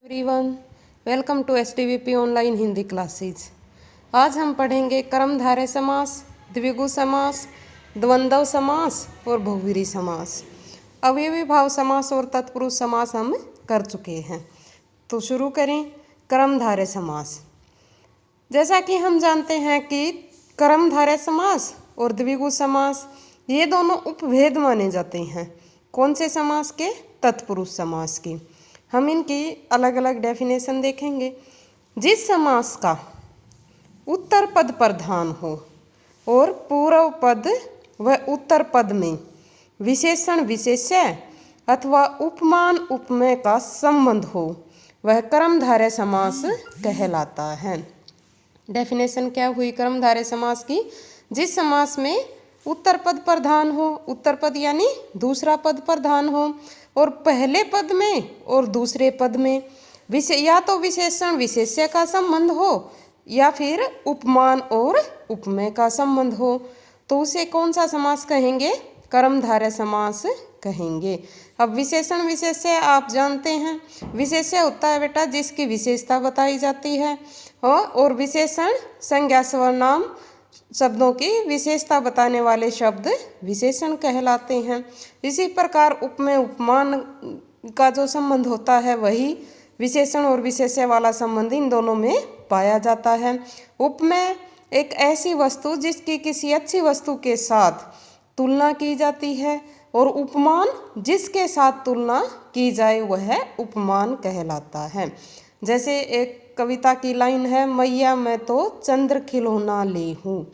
Everyone, welcome to STVP online Hindi classes. आज हम पढ़ेंगे कर्मधारय समास, द्विगु समास, द्वंद्व समास और बहुव्रीहि समास। अवयवी भाव समास और तत्पुरुष समास हम कर चुके हैं, तो शुरू करें। कर्मधारय समास। जैसा कि हम जानते हैं कि कर्मधारय समास और द्विगु समास ये दोनों उपभेद माने जाते हैं। कौन से समास के? तत्पुरुष समास के। हम इनकी अलग अलग डेफिनेशन देखेंगे। जिस समास का उत्तर पद प्रधान हो और पूर्व पद व उत्तर पद में विशेषण विशेष्य अथवा उपमान उपमेय का संबंध हो, वह कर्मधारय समास कहलाता है। डेफिनेशन क्या हुई कर्मधारय समास की? जिस समास में उत्तर पद प्रधान हो, उत्तर पद यानी दूसरा पद प्रधान हो, और पहले पद में और दूसरे पद में या तो विशेषण विशेष्य का संबंध हो या फिर उपमान और उपमेय का संबंध हो, तो उसे कौन सा समास कहेंगे? कर्मधारय समास कहेंगे। अब विशेषण विशेष्य आप जानते हैं, विशेष्य होता है बेटा जिसकी विशेषता बताई जाती है, और विशेषण संज्ञा सर्वनाम शब्दों की विशेषता बताने वाले शब्द विशेषण कहलाते हैं। इसी प्रकार उपमेय उपमान का जो संबंध होता है वही विशेषण और विशेष्य वाला संबंध इन दोनों में पाया जाता है। उपमेय एक ऐसी वस्तु जिसकी किसी अच्छी वस्तु के साथ तुलना की जाती है, और उपमान जिसके साथ तुलना की जाए वह उपमान कहलाता है। जैसे एक कविता की लाइन है, मैया मैं तो चंद्र खिलौना ले हूँ।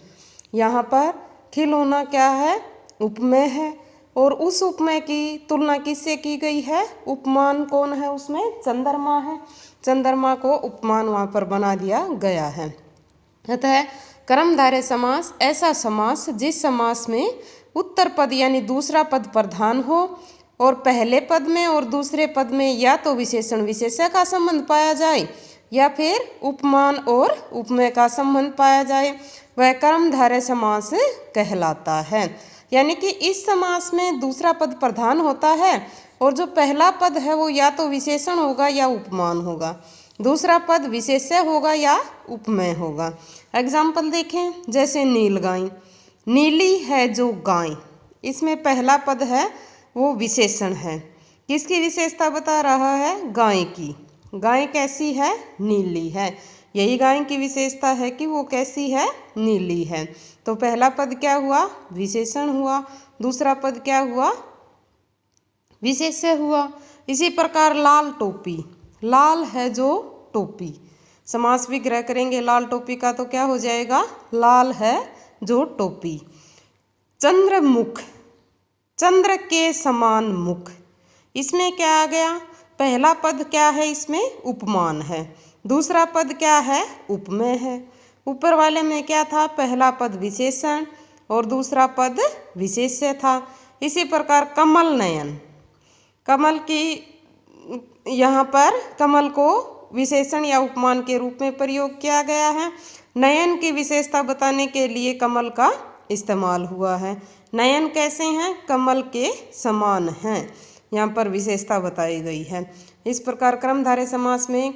यहाँ पर खिलौना क्या है? उपमेय है, और उस उपमेय की तुलना किससे की गई है? उपमान कौन है उसमें? चंद्रमा है। चंद्रमा को उपमान वहाँ पर बना दिया गया है। अतः कर्मधारय समास ऐसा समास जिस समास में उत्तर पद यानी दूसरा पद प्रधान हो और पहले पद में और दूसरे पद में या तो विशेषण विशेष्य का संबंध पाया जाए या फिर उपमान और उपमेय का संबंध पाया जाए, वह कर्मधारय समास कहलाता है। यानी कि इस समास में दूसरा पद प्रधान होता है और जो पहला पद है वो या तो विशेषण होगा या उपमान होगा, दूसरा पद विशेष्य होगा या उपमेय होगा। एग्जाम्पल देखें, जैसे नीलगाय, नीली है जो गाय, इसमें पहला पद है वो विशेषण है। किसकी विशेषता बता रहा है? गाय की। गाय कैसी है? नीली है। यही गाय की विशेषता है कि वो कैसी है? नीली है। तो पहला पद क्या हुआ? विशेषण हुआ। दूसरा पद क्या हुआ? विशेष्य हुआ। इसी प्रकार लाल टोपी, लाल है जो टोपी, समास विग्रह करेंगे लाल टोपी का तो क्या हो जाएगा? लाल है जो टोपी। चंद्रमुख, चंद्र के समान मुख, इसमें क्या आ गया? पहला पद क्या है? इसमें उपमान है। दूसरा पद क्या है? उपमेय है। ऊपर वाले में क्या था? पहला पद विशेषण और दूसरा पद विशेष्य था। इसी प्रकार कमल नयन, कमल की यहाँ पर कमल को विशेषण या उपमान के रूप में प्रयोग किया गया है। नयन की विशेषता बताने के लिए कमल का इस्तेमाल हुआ है। नयन कैसे हैं? कमल के समान हैं, यहाँ पर विशेषता बताई गई है। इस प्रकार कर्मधारय समास में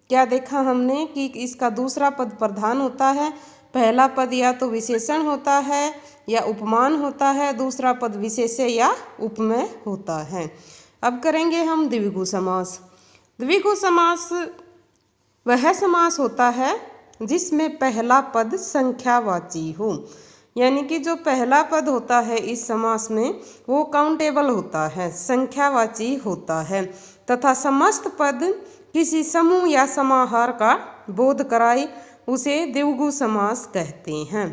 क्या देखा हमने कि इसका दूसरा पद प्रधान होता है, पहला पद या तो विशेषण होता है या उपमान होता है, दूसरा पद विशेष्य या उपमेय होता है। अब करेंगे हम द्विगु समास। द्विगु समास वह समास होता है जिसमें पहला पद संख्यावाची हो, यानी कि जो पहला पद होता है इस समास में वो काउंटेबल होता है, संख्यावाची होता है, तथा समस्त पद किसी समूह या समाहार का बोध कराए, उसे द्विगु समास कहते हैं।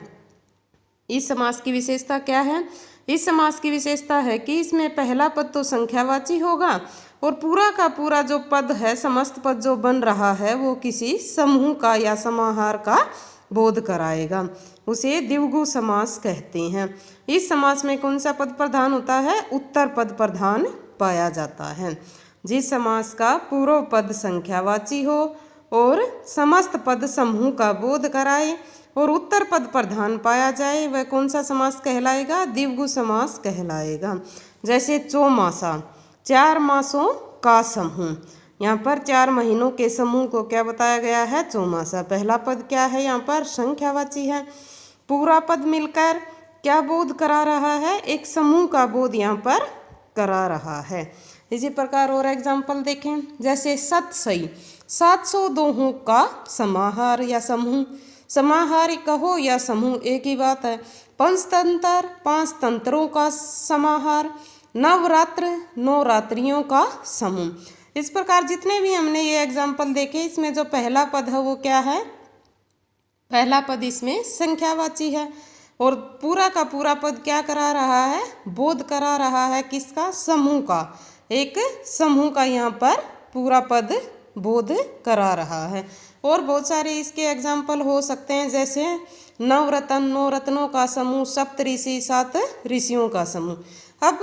इस समास की विशेषता क्या है? इस समास की विशेषता है कि इसमें पहला पद तो संख्यावाची होगा और पूरा का पूरा जो पद है, समस्त पद जो बन रहा है वो किसी समूह का या समाहार का बोध कराएगा, उसे द्विगु समास कहते हैं। इस समास में कौन सा पद प्रधान होता है? उत्तर पद प्रधान पाया जाता है। जिस समास का पूर्व पद संख्यावाची हो और समस्त पद समूह का बोध कराए और उत्तर पद प्रधान पाया जाए, वह कौन सा समास कहलाएगा? द्विगु समास कहलाएगा। जैसे चौमासा, 4 मासों का समूह, यहाँ पर 4 महीनों के समूह को क्या बताया गया है? चौमासा। पहला पद क्या है? यहाँ पर संख्यावाची है। पूरा पद मिलकर क्या बोध करा रहा है? एक समूह का बोध यहाँ पर करा रहा है। इसी प्रकार और एग्जाम्पल देखें, जैसे सत सई 700 दोहों का समाहार या समूह। समाहार कहो या समूह एक ही बात है। पंचतंत्र 5 तंत्रों का समाहार। नवरात्र 9 रात्रियों का समूह। इस प्रकार जितने भी हमने ये एग्जाम्पल देखे, इसमें जो पहला पद है वो क्या है? पहला पद इसमें संख्यावाची है और पूरा का पूरा पद क्या करा रहा है? बोध करा रहा है। किसका? समूह का। एक समूह का यहाँ पर पूरा पद बोध करा रहा है। और बहुत सारे इसके एग्जाम्पल हो सकते हैं, जैसे नवरत्न 9 रत्नों का समूह, सप्तऋषि 7 ऋषियों का समूह। अब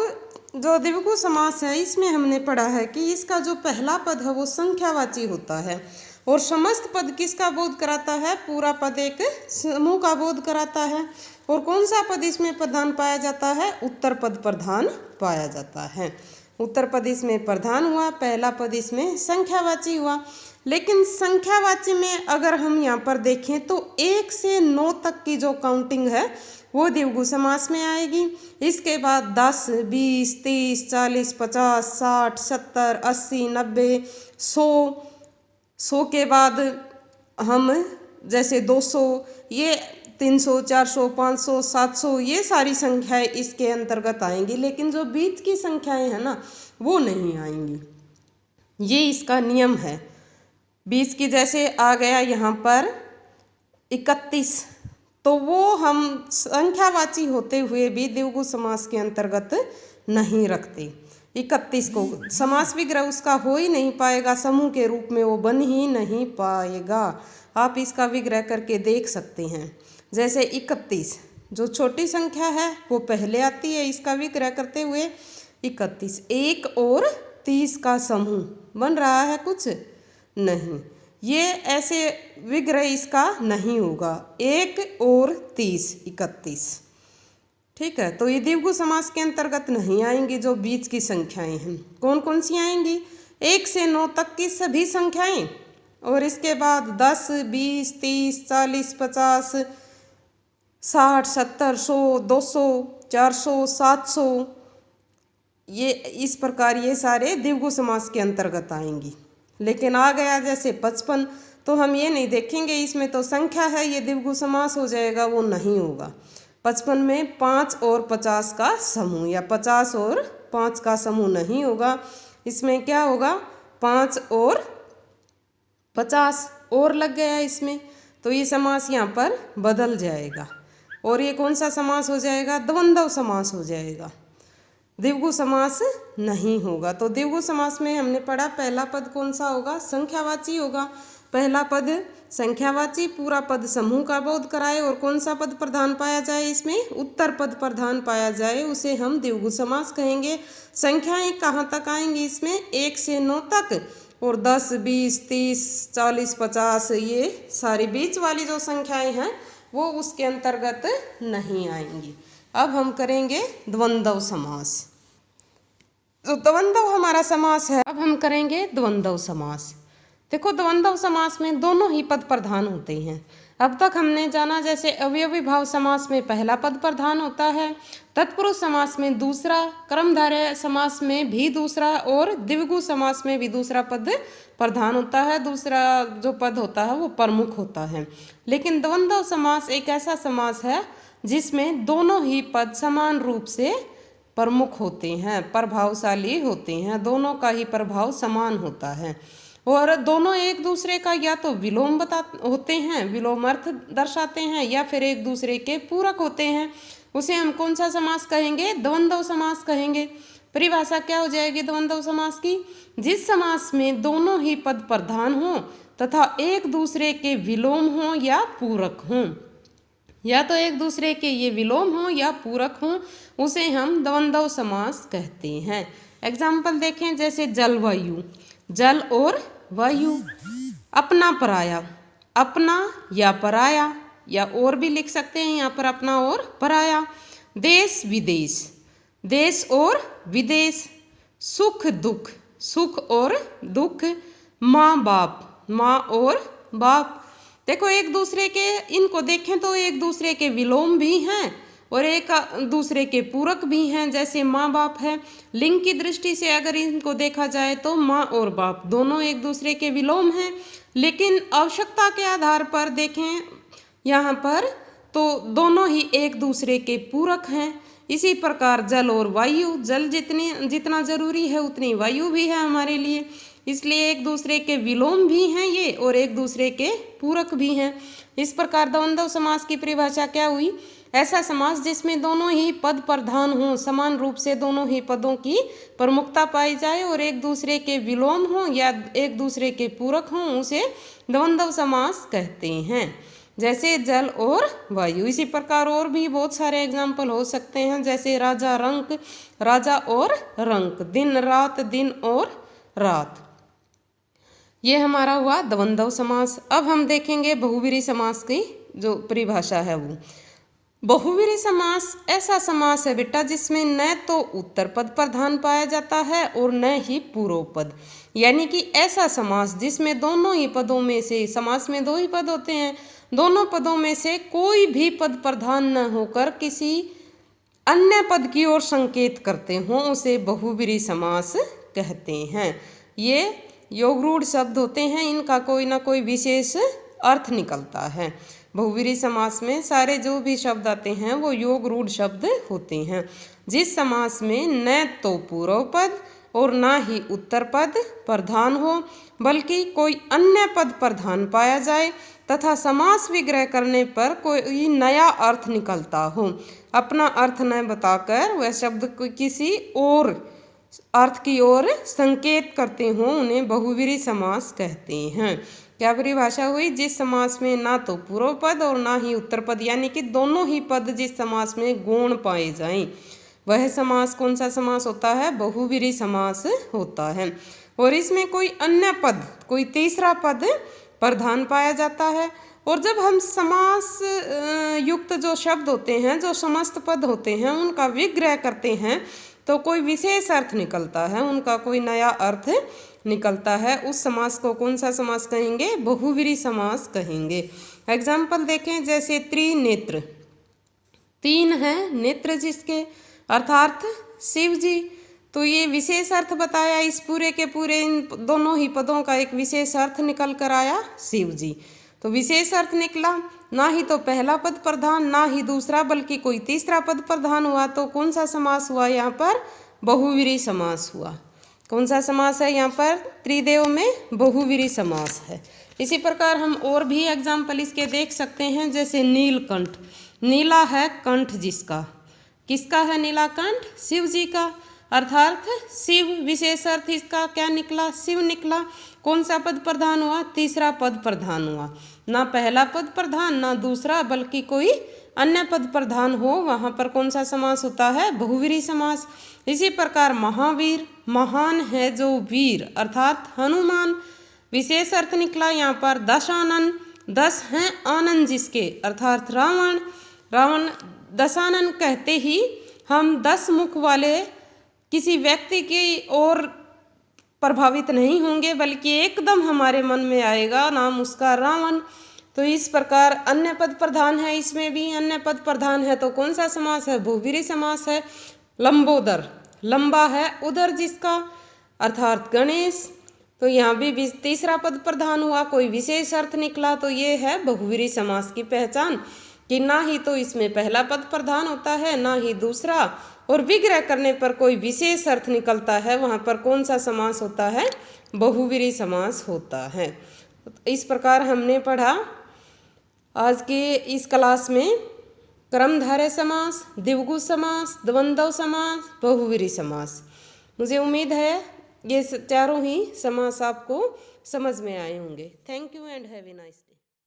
जो द्विगु समास है इसमें हमने पढ़ा है कि इसका जो पहला पद है वो संख्यावाची होता है और समस्त पद किसका बोध कराता है? पूरा पद एक समूह का बोध कराता है। और कौन सा पद इसमें प्रधान पाया जाता है? उत्तर पद प्रधान पाया जाता है। उत्तर पद इसमें प्रधान हुआ, पहला पद इसमें संख्यावाची हुआ। लेकिन संख्यावाची में अगर हम यहाँ पर देखें तो 1 से 9 तक की जो काउंटिंग है वो द्विगु समास में आएगी। इसके बाद 10, 20, 30, 40, 50, 60, 70, 80, 90, 100 के बाद हम जैसे 200, ये 300, 400, 500, 700 ये सारी संख्याएं इसके अंतर्गत आएंगी। लेकिन जो बीच की संख्याएं हैं ना वो नहीं आएंगी। ये इसका नियम है। बीच की जैसे आ गया यहाँ पर 31, तो वो हम संख्यावाची होते हुए भी द्विगु समास के अंतर्गत नहीं रखते। 31 को समास विग्रह उसका हो ही नहीं पाएगा, समूह के रूप में वो बन ही नहीं पाएगा। आप इसका विग्रह करके देख सकते हैं। जैसे 31 जो छोटी संख्या है वो पहले आती है, इसका विग्रह करते हुए 31 1 और 30 का समूह बन रहा है, कुछ नहीं, ये ऐसे विग्रह इसका नहीं होगा। 1 और 30 31, ठीक है। तो ये द्विगु समास के अंतर्गत नहीं आएंगी। जो बीच की संख्याएं हैं कौन कौन सी आएंगी? 1 से 9 तक की सभी संख्याएं और इसके बाद 10, 20, 30, 40, 50, 60, 70, 100, 200, 400, 700, ये इस प्रकार ये सारे द्विगु समास के अंतर्गत आएंगी। लेकिन आ गया जैसे 55, तो हम ये नहीं देखेंगे इसमें तो संख्या है, ये द्विगु समास हो जाएगा, वो नहीं होगा। 55 में 5 और 50 का समूह या 50 और 5 का समूह नहीं होगा। इसमें क्या होगा? 5 और 50 और लग गया इसमें, तो ये समास यहाँ पर बदल जाएगा और ये कौन सा समास हो जाएगा? द्वंद्व समास हो जाएगा, द्विगु समास नहीं होगा। तो द्विगु समास में हमने पढ़ा पहला पद कौन सा होगा? संख्यावाची होगा। पहला पद संख्यावाची, पूरा पद समूह का बोध कराए और कौन सा पद प्रधान पाया जाए? इसमें उत्तर पद प्रधान पाया जाए, उसे हम द्विगु समास कहेंगे। संख्याएं कहाँ तक आएंगी इसमें? 1 से 9 तक और 10, 20, 30, 40, 50 ये सारी बीच वाली जो संख्याएं हैं वो उसके अंतर्गत नहीं आएंगी। अब हम करेंगे द्वंद्व समास। तो द्वंद्व हमारा समास है। अब हम करेंगे द्वंद्व समास। देखो द्वंद्व समास में दोनों ही पद प्रधान होते हैं। अब तक हमने जाना जैसे अवयवी भाव समास में पहला पद प्रधान होता है, तत्पुरुष समास में दूसरा, कर्मधारय समास में भी दूसरा और द्विगु समास में भी दूसरा पद प्रधान होता है। दूसरा जो पद होता है वो प्रमुख होता है। लेकिन द्वंद्व समास एक ऐसा समास है जिसमें दोनों ही पद समान रूप से प्रमुख होते हैं, प्रभावशाली होते हैं, दोनों का ही प्रभाव समान होता है और दोनों एक दूसरे का या तो विलोम होते हैं, विलोम अर्थ दर्शाते हैं, या फिर एक दूसरे के पूरक होते हैं। उसे हम कौन सा समास कहेंगे? द्वंद्व समास कहेंगे। परिभाषा क्या हो जाएगी द्वंद्व समास की? जिस समास में दोनों ही पद प्रधान हों तथा एक दूसरे के विलोम हों या पूरक हों, या तो एक दूसरे के ये विलोम हों या पूरक हों, उसे हम द्वंद्व समास कहते हैं। एग्जाम्पल देखें जैसे जलवायु, जल और वायु। अपना पराया, अपना या पराया, या और भी लिख सकते हैं यहाँ पर अपना और पराया। देश विदेश, देश और विदेश। सुख दुख, सुख और दुख, माँ बाप, माँ और बाप। देखो एक दूसरे के, इनको देखें तो एक दूसरे के विलोम भी हैं और एक दूसरे के पूरक भी हैं। जैसे माँ बाप है, लिंग की दृष्टि से अगर इनको देखा जाए तो माँ और बाप दोनों एक दूसरे के विलोम हैं, लेकिन आवश्यकता के आधार पर देखें यहाँ पर तो दोनों ही एक दूसरे के पूरक हैं। इसी प्रकार जल और वायु, जल जितना जरूरी है उतनी वायु भी है हमारे लिए, इसलिए एक दूसरे के विलोम भी हैं ये और एक दूसरे के पूरक भी हैं। इस प्रकार द्वंद्व समास की परिभाषा क्या हुई? ऐसा समास जिसमें दोनों ही पद प्रधान हों, समान रूप से दोनों ही पदों की प्रमुखता पाई जाए और एक दूसरे के विलोम हों या एक दूसरे के पूरक हों, उसे द्वंद्व समास कहते हैं। जैसे जल और वायु। इसी प्रकार और भी बहुत सारे एग्जाम्पल हो सकते हैं, जैसे राजा रंक, राजा और रंक, दिन रात, दिन और रात। ये हमारा हुआ द्वंद्व समास। अब हम देखेंगे बहुव्रीहि समास की जो परिभाषा है वो। बहुव्रीहि समास ऐसा समास है बेटा जिसमें न तो उत्तर पद प्रधान पाया जाता है और न ही पूर्व पद, यानी कि ऐसा समास जिसमें दोनों ही पदों में से, समास में दो ही पद होते हैं, दोनों पदों में से कोई भी पद प्रधान न होकर किसी अन्य पद की ओर संकेत करते हों, उसे बहुव्रीहि समास कहते हैं। ये योगरूढ़ शब्द होते हैं, इनका कोई ना कोई विशेष अर्थ निकलता है। बहुव्रीहि समास में सारे जो भी शब्द आते हैं वो योगरूढ़ शब्द होते हैं। जिस समास में न तो पूर्व पद और ना ही उत्तर पद प्रधान हो बल्कि कोई अन्य पद प्रधान पाया जाए तथा समास विग्रह करने पर कोई नया अर्थ निकलता हो, अपना अर्थ न बताकर वह शब्द किसी और अर्थ की ओर संकेत करते हों, उन्हें बहुव्रीहि समास कहते हैं। क्या परिभाषा हुई? जिस समास में ना तो पूर्व पद और ना ही उत्तर पद, यानी कि दोनों ही पद जिस समास में गौण पाए जाएं, वह समास कौन सा समास होता है? बहुव्रीहि समास होता है। और इसमें कोई अन्य पद, कोई तीसरा पद प्रधान पाया जाता है। और जब हम समास युक्त जो शब्द होते हैं, जो समस्त पद होते हैं, उनका विग्रह करते हैं तो कोई विशेष अर्थ निकलता है, उनका कोई नया अर्थ निकलता है। उस समास को कौन सा समास कहेंगे? बहुव्रीहि समास कहेंगे। एग्जाम्पल देखें, जैसे त्रिनेत्र, तीन हैं नेत्र जिसके, अर्थात शिव जी, तो ये विशेष अर्थ बताया। इस पूरे के पूरे इन दोनों ही पदों का एक विशेष अर्थ निकल कर आया, शिव जी। तो विशेष अर्थ निकला, ना ही तो पहला पद प्रधान ना ही दूसरा बल्कि कोई तीसरा पद प्रधान हुआ, तो कौन सा समास हुआ यहाँ पर? बहुव्रीहि समास हुआ। कौन सा समास है यहाँ पर? त्रिदेव में बहुव्रीहि समास है। इसी प्रकार हम और भी एग्जाम्पल इसके देख सकते हैं, जैसे नीलकंठ, नीला है कंठ जिसका, किसका है नीला कंठ? शिव जी का, अर्थात शिव, विशेष अर्थ इसका क्या निकला? शिव निकला। कौन सा पद प्रधान हुआ? तीसरा पद प्रधान हुआ। ना पहला पद प्रधान ना दूसरा बल्कि कोई अन्य पद प्रधान हो, वहाँ पर कौन सा समास होता है? बहुव्रीहि समास। इसी प्रकार महावीर, महान है जो वीर, अर्थात हनुमान, विशेष अर्थ निकला यहाँ पर दशानन, 10 हैं आनंद जिसके, अर्थात रावण, रावण दशानन कहते ही हम 10 मुख वाले किसी व्यक्ति की ओर प्रभावित नहीं होंगे बल्कि एकदम हमारे मन में आएगा नाम उसका रावण। तो इस प्रकार अन्य पद प्रधान है, इसमें भी अन्य पद प्रधान है, तो कौन सा समास है? बहुव्रीहि समास है। लंबोदर, लंबा है उदर जिसका, अर्थात गणेश, तो यहाँ भी तीसरा पद प्रधान हुआ, कोई विशेष अर्थ निकला, तो ये है बहुव्रीहि समास की पहचान कि ना ही तो इसमें पहला पद प्रधान होता है ना ही दूसरा, और विग्रह करने पर कोई विशेष अर्थ निकलता है, वहाँ पर कौन सा समास होता है? बहुव्रीहि समास होता है। इस प्रकार हमने पढ़ा आज के इस क्लास में कर्मधारय समास, द्विगु समास, द्वंद्व समास, बहुव्रीहि समास। मुझे उम्मीद है ये चारों ही समास आपको समझ में आए होंगे। Thank you and have a nice day.